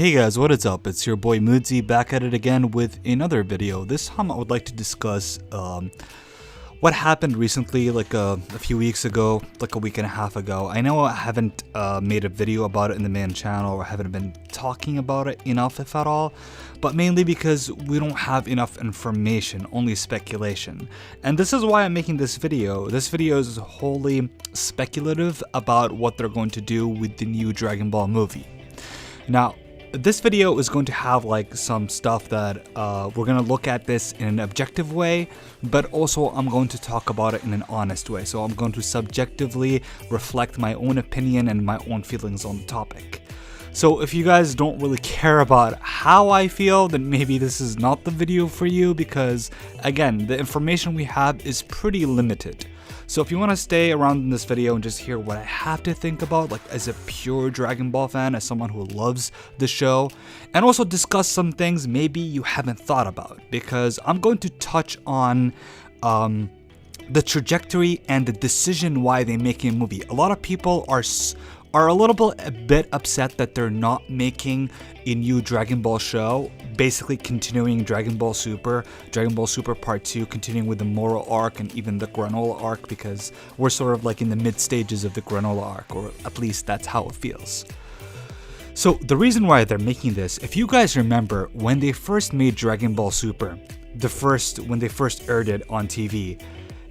Hey guys, what is up? It's your boy MoodZi back at it again with another video. This time I would like to discuss what happened recently, like a few weeks ago, like a week and a half ago. I know I haven't made a video about it in the main channel, or haven't been talking about it enough, if at all, but mainly because we don't have enough information, only speculation. And this is why I'm making this video. This video is wholly speculative about what they're going to do with the new Dragon Ball movie. Now, this video is going to have like some stuff that we're going to look at this in an objective way, but also I'm going to talk about it in an honest way. So I'm going to subjectively reflect my own opinion and my own feelings on the topic. So if you guys don't really care about how I feel, then maybe this is not the video for you, because again, the information we have is pretty limited. So if you want to stay around in this video and just hear what I have to think about, like as a pure Dragon Ball fan, as someone who loves the show, and also discuss some things maybe you haven't thought about, because I'm going to touch on the trajectory and the decision why they're making a movie. A lot of people are a bit upset that they're not making a new Dragon Ball show, basically continuing Dragon Ball Super Part 2, continuing with the Moro arc and even the Granola arc, because we're sort of like in the mid stages of the Granola arc, or at least that's how it feels. So the reason why they're making this, if you guys remember when they first made Dragon Ball Super, when they first aired it on TV,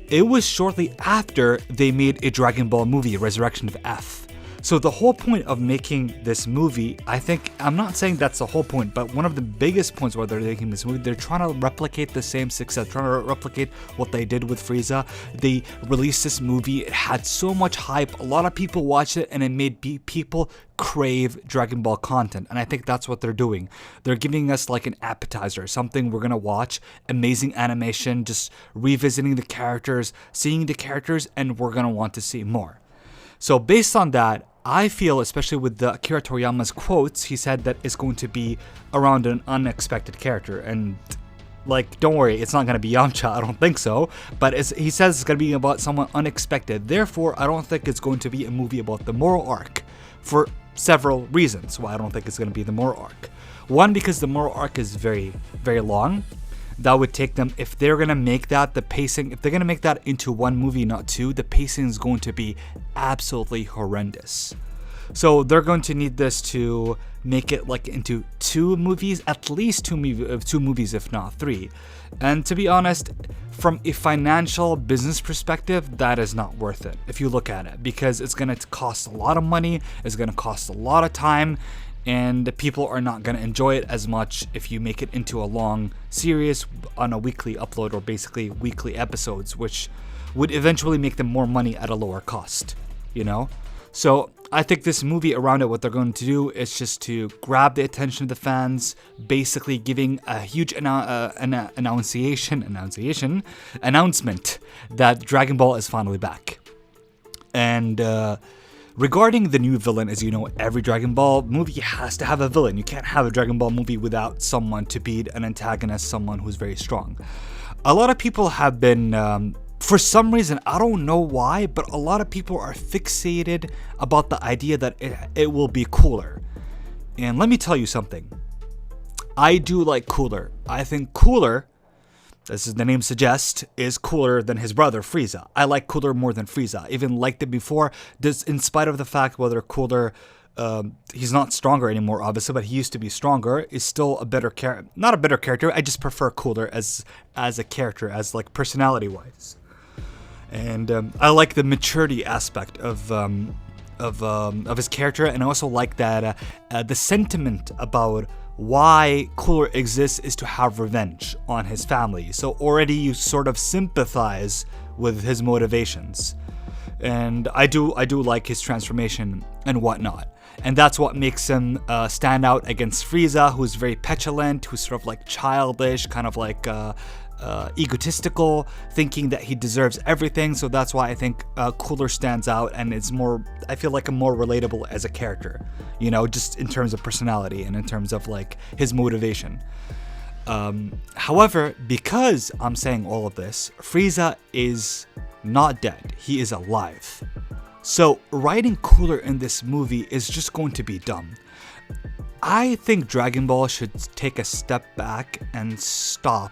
it was shortly after they made a Dragon Ball movie, Resurrection of F. So the whole point of making this movie, I'm not saying that's the whole point, but one of the biggest points why they're making this movie, they're trying to replicate the same success, trying to replicate what they did with Frieza. They released this movie, it had so much hype, a lot of people watched it, and it made people crave Dragon Ball content, and I think that's what they're doing. They're giving us like an appetizer, something we're gonna watch, amazing animation, just revisiting the characters, seeing the characters, and we're gonna want to see more. So based on that, I feel, especially with the Akira Toriyama's quotes, he said that it's going to be around an unexpected character, and like, don't worry, it's not going to be Yamcha, I don't think so, but he says it's going to be about someone unexpected. Therefore, I don't think it's going to be a movie about the Moro arc, for several reasons why I don't think it's going to be the Moro arc. One, because the Moro arc is very, very long. That would take them, if they're going to make that, the pacing, if they're going to make that into one movie, not two, the pacing is going to be absolutely horrendous. So they're going to need this to make it like into two movies, at least two movies, if not three. And to be honest, from a financial business perspective, that is not worth it if you look at it, because it's going to cost a lot of money, it's going to cost a lot of time, and people are not going to enjoy it as much if you make it into a long series on a weekly upload, or basically weekly episodes, which would eventually make them more money at a lower cost, you know? So I think this movie around it, what they're going to do is just to grab the attention of the fans, basically giving a huge announcement that Dragon Ball is finally back. And regarding the new villain, as you know, every Dragon Ball movie has to have a villain. You can't have a Dragon Ball movie without someone to beat an antagonist, someone who's very strong. A lot of people have been, for some reason, I don't know why, but a lot of people are fixated about the idea that it will be Cooler. And let me tell you something. I do like Cooler. I think Cooler, as the name suggests, is cooler than his brother Frieza. I like Cooler more than Frieza. I even liked it before. This, in spite of the fact whether Cooler, he's not stronger anymore, obviously, but he used to be stronger, is still a better character. Not a better character. I just prefer Cooler as a character, as like personality-wise. And I like the maturity aspect of his character, and I also like that the sentiment about why Cooler exists is to have revenge on his family. So already you sort of sympathize with his motivations, and I do like his transformation and whatnot. And that's what makes him stand out against Frieza, who's very petulant, who's sort of like childish, kind of like egotistical, thinking that he deserves everything. So that's why I think Cooler stands out, and it's more, I feel like, more relatable as a character, you know, just in terms of personality and in terms of like his motivation. However, because I'm saying all of this, Frieza is not dead, he is alive. So writing Cooler in this movie is just going to be dumb. I think Dragon Ball should take a step back and stop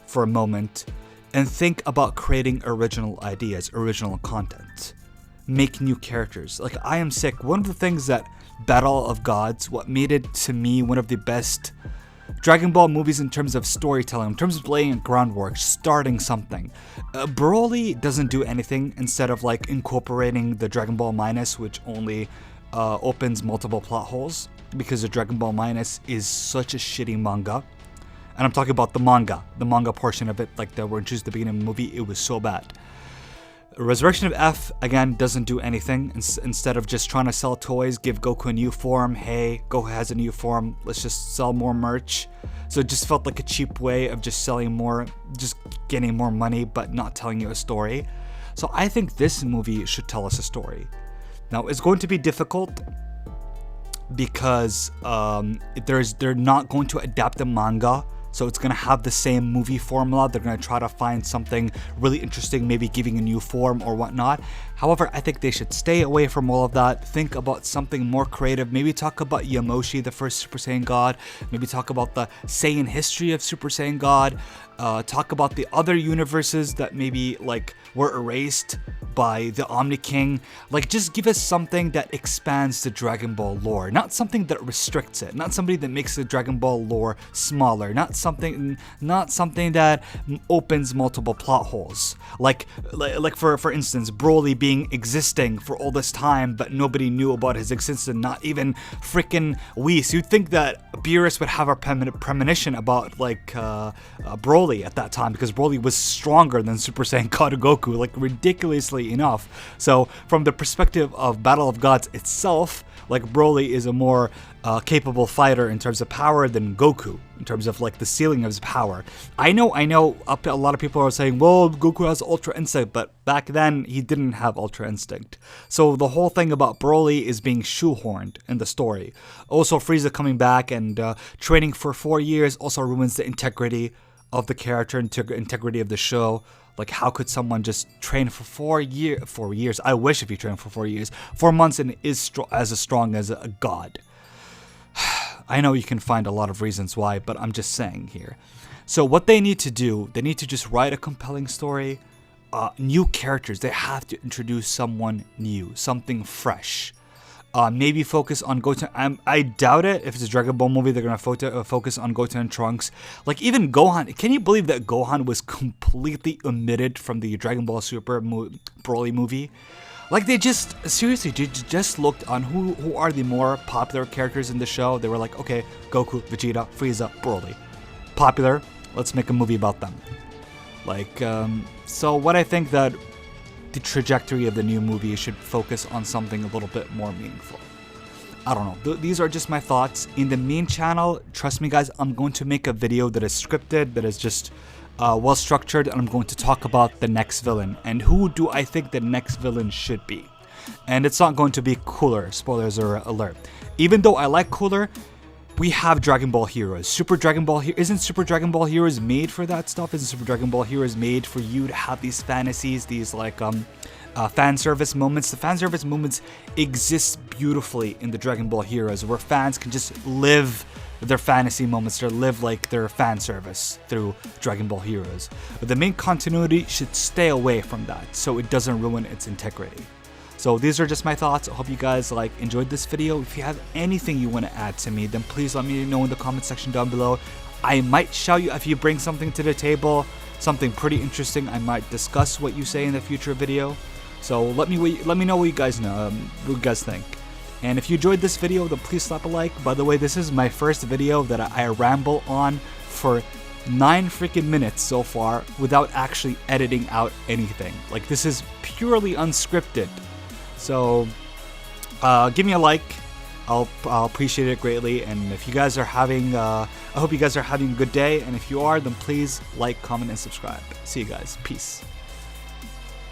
for a moment and think about creating original ideas, original content. Make new characters. Like, I am sick. One of the things that Battle of Gods, what made it to me one of the best Dragon Ball movies in terms of storytelling, in terms of laying groundwork, starting something. Broly doesn't do anything instead of like incorporating the Dragon Ball Minus, which only opens multiple plot holes, because the Dragon Ball Minus is such a shitty manga. And I'm talking about the manga portion of it, like that were introduced at the beginning of the movie. It was so bad. Resurrection of F, again, doesn't do anything. Instead of just trying to sell toys, give Goku a new form. Hey, Goku has a new form. Let's just sell more merch. So it just felt like a cheap way of just selling more, just getting more money, but not telling you a story. So I think this movie should tell us a story. Now, it's going to be difficult because they're not going to adapt the manga. So it's going to have the same movie formula. They're going to try to find something really interesting, maybe giving a new form or whatnot. However, I think they should stay away from all of that. Think about something more creative. Maybe talk about Yamoshi, the first Super Saiyan God. Maybe talk about the Saiyan history of Super Saiyan God. Talk about the other universes that maybe like were erased by the Omni King. Like, just give us something that expands the Dragon Ball lore, not something that restricts it, not something that makes the Dragon Ball lore smaller, not something that opens multiple plot holes. Like for instance, Broly existing for all this time, but nobody knew about his existence, not even freaking Whis. You'd think that Beerus would have a premonition about like Broly at that time, because Broly was stronger than Super Saiyan God Goku, like ridiculously enough. So from the perspective of Battle of Gods itself, like Broly is a more capable fighter in terms of power than Goku, in terms of like the ceiling of his power. I know a lot of people are saying, well, Goku has Ultra Instinct, but back then he didn't have Ultra Instinct. So the whole thing about Broly is being shoehorned in the story. Also, Frieza coming back and training for 4 years also ruins the integrity of the character, integrity of the show. Like, how could someone just train for 4 years? I wish if you trained for 4 years. 4 months and is as strong as a god. I know you can find a lot of reasons why, but I'm just saying here. So what they need to do, they need to just write a compelling story. New characters. They have to introduce someone new, something fresh. Maybe focus on Goten. I doubt it. If it's a Dragon Ball movie, they're going to focus on Goten and Trunks. Like, even Gohan. Can you believe that Gohan was completely omitted from the Dragon Ball Super Broly movie? Like, they just, seriously, just looked on who are the more popular characters in the show. They were like, okay, Goku, Vegeta, Frieza, Broly. Popular. Let's make a movie about them. Like, so what I think that the trajectory of the new movie should focus on something a little bit more meaningful. I don't know. These are just my thoughts. In the main channel, trust me guys, I'm going to make a video that is scripted, that is just well structured, and I'm going to talk about the next villain and who do I think the next villain should be. And it's not going to be Cooler. Spoilers alert. Even though I like Cooler, we have Dragon Ball Heroes. Isn't Super Dragon Ball Heroes made for that stuff? Isn't Super Dragon Ball Heroes made for you to have these fantasies, these like fan service moments? The fan service moments exist beautifully in the Dragon Ball Heroes, where fans can just live their fantasy moments, or live like their fan service through Dragon Ball Heroes. But the main continuity should stay away from that, so it doesn't ruin its integrity. So these are just my thoughts. I hope you guys enjoyed this video. If you have anything you want to add to me, then please let me know in the comment section down below. I might shout you if you bring something to the table, something pretty interesting. I might discuss what you say in the future video. So let me know what you guys think. And if you enjoyed this video, then please slap a like. By the way, this is my first video that I ramble on for 9 freaking minutes so far without actually editing out anything. Like, this is purely unscripted. So give me a like. I'll appreciate it greatly. And if you guys are having, I hope you guys are having a good day. And if you are, then please like, comment, and subscribe. See you guys. Peace.